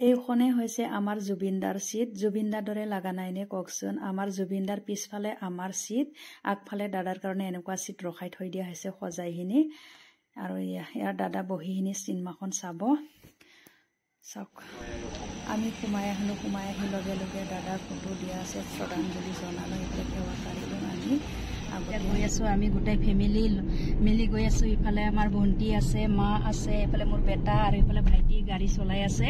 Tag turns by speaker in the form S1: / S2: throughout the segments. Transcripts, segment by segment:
S1: এইখনে হৈছে আমাৰ জুবিনদাৰ চিট। জুবিনদাৰ দৰে লাগা নাই নে কওকচোন। আমাৰ জুবিনদাৰ পিছফালে আমাৰ চিট, আগফালে দাদাৰ কাৰণে এনেকুৱা চিট ৰখাই থৈ দিয়া হৈছে সজাইখিনি। আৰু ইয়াৰ দাদা বহিখিনি চিনেমাখন চাব। চাওক, আমি সোমাই আহিলোঁ। সোমাই আহি লগে লগে দাদাৰ ফটো দিয়া আছে, শ্ৰদ্ধাঞ্জলি জনালোঁ। এইফালে সেৱা কাঢ়িলোঁ। আমি আগতে গৈ আছোঁ, আমি গোটেই ফেমিলি মিলি গৈ আছোঁ। ইফালে আমাৰ ভণ্টি আছে, মা আছে, এইফালে মোৰ বেটা, আৰু এইফালে ভাইটি গাড়ী চলাই আছে,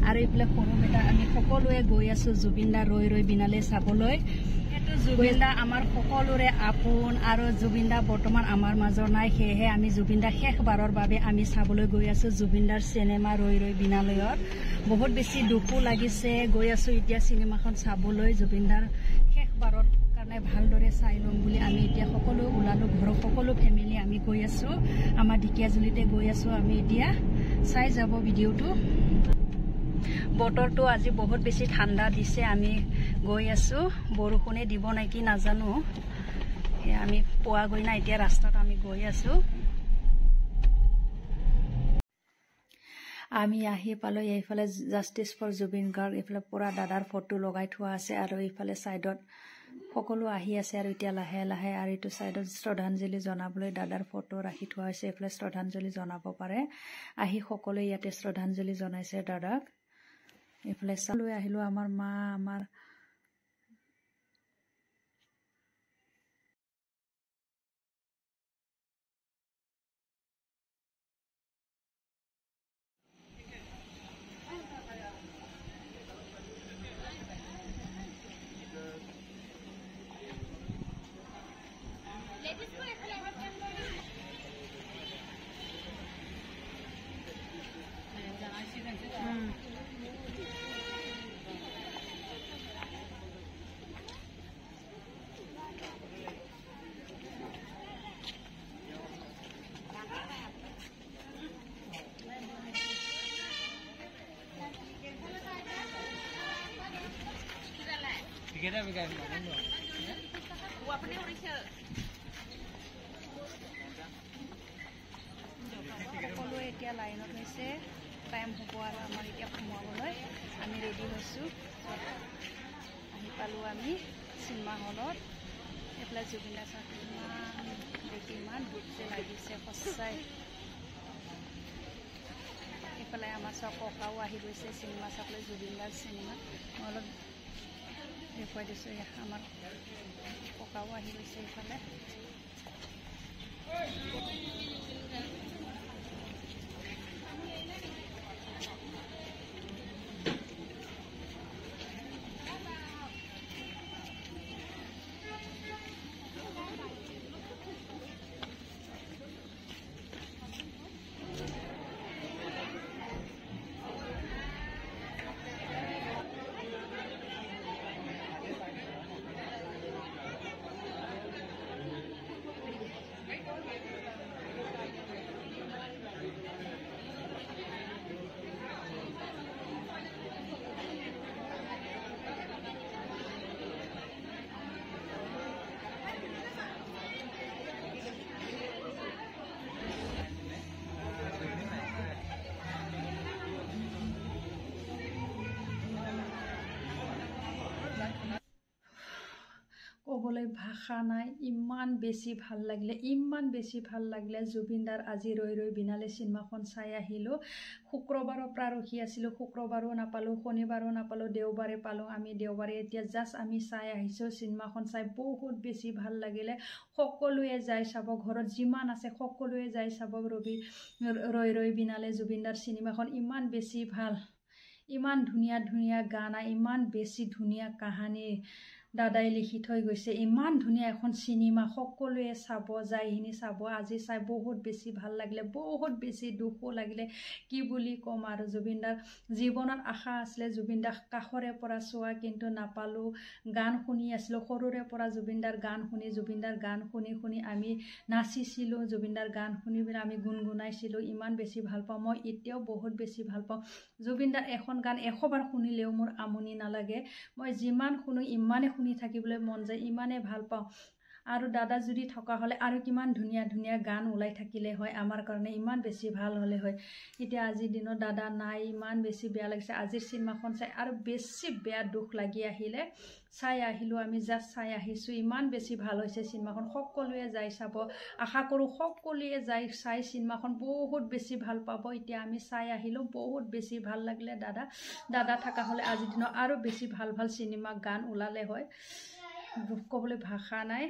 S1: আৰু এইফালে সৰু বেটা। আমি সকলোৱে গৈ আছোঁ জুবিনদা ৰৈ ৰৈ বিনালে চাবলৈ। সেইটো জুবিনদা আমাৰ সকলোৰে আপোন, আৰু জুবিনদা বৰ্তমান আমাৰ মাজত নাই। সেয়েহে আমি জুবিনদা শেষবাৰৰ বাবে আমি চাবলৈ গৈ আছোঁ জুবিনদাৰ চিনেমা ৰৈ ৰৈ বিনালয়ত। বহুত বেছি দুখো লাগিছে। গৈ আছোঁ এতিয়া চিনেমাখন চাবলৈ জুবিনদাৰ শেষবাৰৰ কাৰণে। ভালদৰে চাই ল'ম বুলি আমি এতিয়া সকলো ওলালোঁ। ঘৰৰ সকলো ফেমিলি আমি গৈ আছোঁ, আমাৰ ঢেকীয়াজুলিতে গৈ আছোঁ। আমি এতিয়া চাই যাব ভিডিঅ'টো। বতৰটো আজি বহুত বেছি ঠাণ্ডা দিছে। আমি গৈ আছোঁ, বৰষুণে দিব নেকি নাজানো। আমি পোৱাগৈ নাই এতিয়া, ৰাস্তাত আমি গৈ আছোঁ। আমি আহি পালোঁ। এইফালে জাষ্টিছ ফৰ জুবিন গাৰ্গ, এইফালে পুৰা দাদাৰ ফটো লগাই থোৱা আছে, আৰু এইফালে ছাইডত সকলো আহি আছে। আৰু এতিয়া লাহে লাহে, আৰু এইটো ছাইডত শ্ৰদ্ধাঞ্জলি জনাবলৈ দাদাৰ ফটো ৰাখি থোৱা হৈছে। এইফালে শ্ৰদ্ধাঞ্জলি জনাব পাৰে। আহি সকলোৱে ইয়াতে শ্ৰদ্ধাঞ্জলি জনাইছে দাদাক। এইফালে চালৈ আহিলোঁ। আমাৰ মা, আমাৰ সকলোৱে এতিয়া লাইনত হৈছে। টাইম হ'ব আৰু আমাৰ এতিয়া সোমাবলৈ। আমি ৰেডি হৈছোঁ। আহি পালোঁ আমি চিনেমা হলত। এইফালে জুবিনদা চাওক, ইমান দেখি ইমান দুখ যে লাগিছে সঁচাই। এইফালে আমাৰ চব ককাও আহি গৈছে চিনেমা চাবলৈ, জুবিনদাৰ চিনেমা। মই অলপ দেখুৱাই দিছোঁ। আমাৰ ককাও আহি গৈছে এইফালে। ক'বলৈ ভাষা নাই। ইমান বেছি ভাল লাগিলে, ইমান বেছি ভাল লাগিলে। জুবিনদাৰ আজি ৰৈ ৰৈ বিনালে চিনেমাখন চাই আহিলোঁ। শুক্ৰবাৰৰ পৰা ৰখি আছিলোঁ। শুক্ৰবাৰো নাপালোঁ, শনিবাৰো নাপালোঁ, দেওবাৰে পালোঁ। আমি দেওবাৰে এতিয়া জাষ্ট আমি চাই আহিছোঁ। চিনেমাখন চাই বহুত বেছি ভাল লাগিলে। সকলোৱে যাই চাব, ঘৰত যিমান আছে সকলোৱে যাই চাব। ৰৈ ৰৈ বিনালে জুবিনদাৰ চিনেমাখন ইমান বেছি ভাল। ইমান ধুনীয়া ধুনীয়া গান, ইমান বেছি ধুনীয়া কাহানী দাদাই লিখি থৈ গৈছে। ইমান ধুনীয়া এখন চিনেমা, সকলোৱে চাব, যাইখিনি চাব। আজি চাই বহুত বেছি ভাল লাগিলে, বহুত বেছি দুখো লাগিলে। কি বুলি ক'ম আৰু। জুবিনদাৰ জীৱনত আশা আছিলে জুবিনদাক কাষৰে পৰা চোৱা, কিন্তু নাপালোঁ। গান শুনি আছিলোঁ সৰুৰে পৰা, জুবিনদাৰ গান শুনি, জুবিনদাৰ গান শুনি শুনি আমি নাচিছিলোঁ। জুবিনদাৰ গান শুনি পেলাই আমি গুণগুণাইছিলোঁ। ইমান বেছি ভাল পাওঁ। মই এতিয়াও বহুত বেছি ভাল পাওঁ। জুবিনদাৰ এখন গান 100 বাৰ শুনিলেও মোৰ আমনি নালাগে। মই যিমান শুনো ইমানে শুনি থাকিবলৈ মন যায়, ইমানে ভাল পাওঁ। আৰু দাদা যদি থকা হ'লে আৰু কিমান ধুনীয়া ধুনীয়া গান ওলাই থাকিলে হয়, আমাৰ কাৰণে ইমান বেছি ভাল হ'লে হয়। এতিয়া আজিৰ দিনত দাদা নাই, ইমান বেছি বেয়া লাগিছে। আজিৰ চিনেমাখন চাই আৰু বেছি বেয়া দুখ লাগি আহিলে। চাই আহিলোঁ, আমি জাষ্ট চাই আহিছোঁ, ইমান বেছি ভাল হৈছে চিনেমাখন। সকলোৱে যাই চাব, আশা কৰোঁ সকলোৱে যাই চাই চিনেমাখন বহুত বেছি ভাল পাব। এতিয়া আমি চাই আহিলোঁ, বহুত বেছি ভাল লাগিলে। দাদা থকা হ'লে আজিৰ দিনত আৰু বেছি ভাল ভাল চিনেমা গান ওলালে হয়, ক'বলৈ ভাষা নাই।